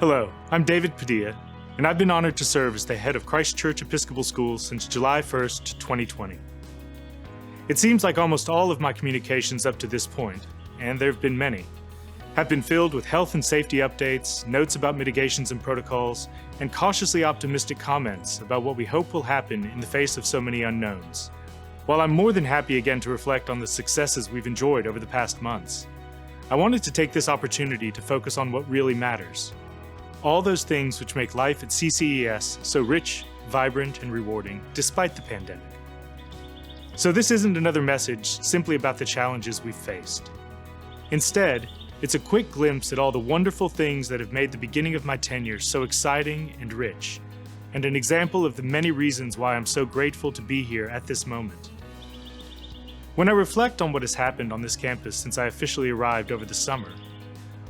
Hello, I'm David Padilla, and I've been honored to serve as the head of Christ Church Episcopal School since July 1st, 2020. It seems like almost all of my communications up to this point, and there have been many, have been filled with health and safety updates, notes about mitigations and protocols, and cautiously optimistic comments about what we hope will happen in the face of so many unknowns. While I'm more than happy again to reflect on the successes we've enjoyed over the past months, I wanted to take this opportunity to focus on what really matters. All those things which make life at CCES so rich, vibrant, and rewarding despite the pandemic. So this isn't another message simply about the challenges we've faced. Instead, it's a quick glimpse at all the wonderful things that have made the beginning of my tenure so exciting and rich, and an example of the many reasons why I'm so grateful to be here at this moment. When I reflect on what has happened on this campus since I officially arrived over the summer,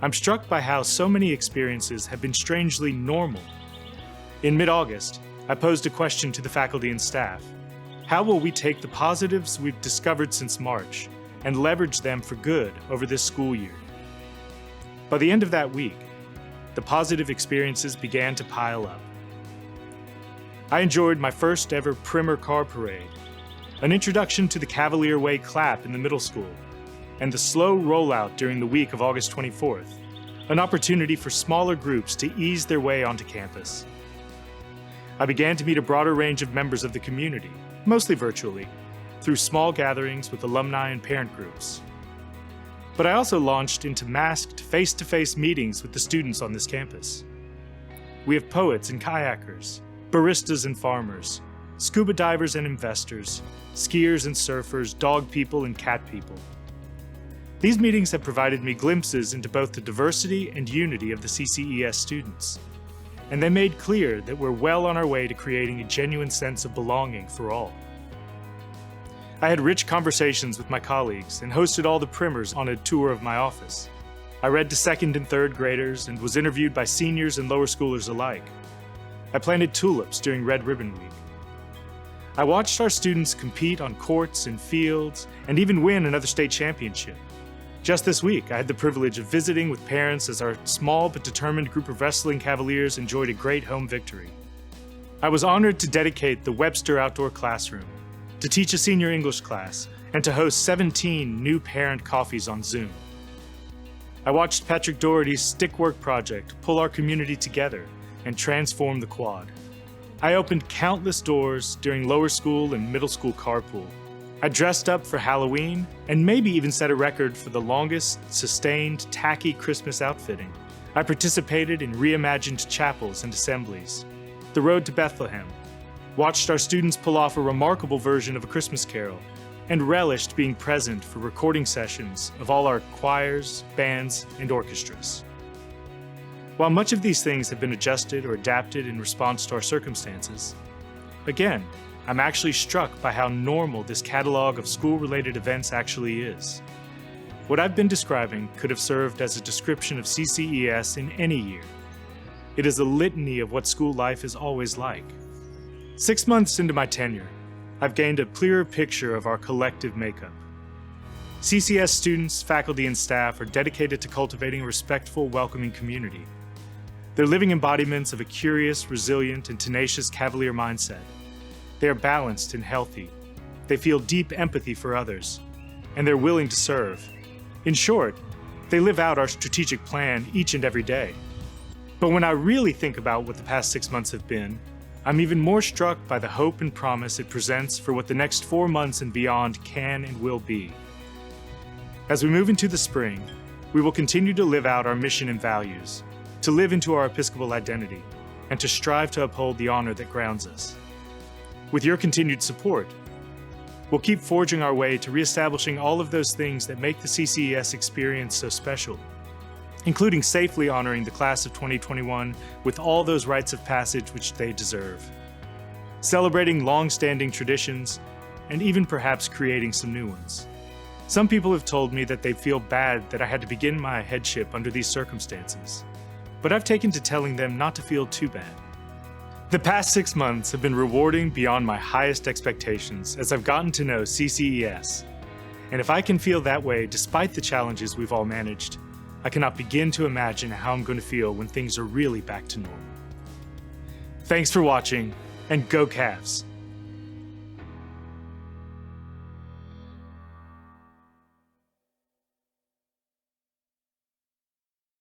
I'm struck by how so many experiences have been strangely normal. In mid-August, I posed a question to the faculty and staff. How will we take the positives we've discovered since March and leverage them for good over this school year? By the end of that week, the positive experiences began to pile up. I enjoyed my first ever Primer Car Parade, an introduction to the Cavalier Way clap in the middle school, and the slow rollout during the week of August 24th, an opportunity for smaller groups to ease their way onto campus. I began to meet a broader range of members of the community, mostly virtually, through small gatherings with alumni and parent groups. But I also launched into masked face-to-face meetings with the students on this campus. We have poets and kayakers, baristas and farmers, scuba divers and investors, skiers and surfers, dog people and cat people. These meetings have provided me glimpses into both the diversity and unity of the CCES students, and they made clear that we're well on our way to creating a genuine sense of belonging for all. I had rich conversations with my colleagues and hosted all the primers on a tour of my office. I read to second and third graders and was interviewed by seniors and lower schoolers alike. I planted tulips during Red Ribbon Week. I watched our students compete on courts and fields and even win another state championship. Just this week, I had the privilege of visiting with parents as our small but determined group of wrestling Cavaliers enjoyed a great home victory. I was honored to dedicate the Webster Outdoor Classroom, to teach a senior English class, and to host 17 new parent coffees on Zoom. I watched Patrick Doherty's Stickwork project pull our community together and transform the quad. I opened countless doors during lower school and middle school carpool. I dressed up for Halloween and maybe even set a record for the longest, sustained, tacky Christmas outfitting. I participated in reimagined chapels and assemblies, the Road to Bethlehem, watched our students pull off a remarkable version of A Christmas Carol, and relished being present for recording sessions of all our choirs, bands, and orchestras. While much of these things have been adjusted or adapted in response to our circumstances, again, I'm actually struck by how normal this catalog of school-related events actually is. What I've been describing could have served as a description of CCES in any year. It is a litany of what school life is always like. 6 months into my tenure, I've gained a clearer picture of our collective makeup. CCS students, faculty, and staff are dedicated to cultivating a respectful, welcoming community. They're living embodiments of a curious, resilient, and tenacious Cavalier mindset. They are balanced and healthy. They feel deep empathy for others, and they're willing to serve. In short, they live out our strategic plan each and every day. But when I really think about what the past 6 months have been, I'm even more struck by the hope and promise it presents for what the next 4 months and beyond can and will be. As we move into the spring, we will continue to live out our mission and values, to live into our Episcopal identity, and to strive to uphold the honor that grounds us. With your continued support, we'll keep forging our way to reestablishing all of those things that make the CCES experience so special, including safely honoring the class of 2021 with all those rites of passage which they deserve, celebrating long-standing traditions, and even perhaps creating some new ones. Some people have told me that they feel bad that I had to begin my headship under these circumstances, but I've taken to telling them not to feel too bad. The past 6 months have been rewarding beyond my highest expectations as I've gotten to know CCES, and if I can feel that way despite the challenges we've all managed, I cannot begin to imagine how I'm going to feel when things are really back to normal. Thanks for watching, and go Cavs!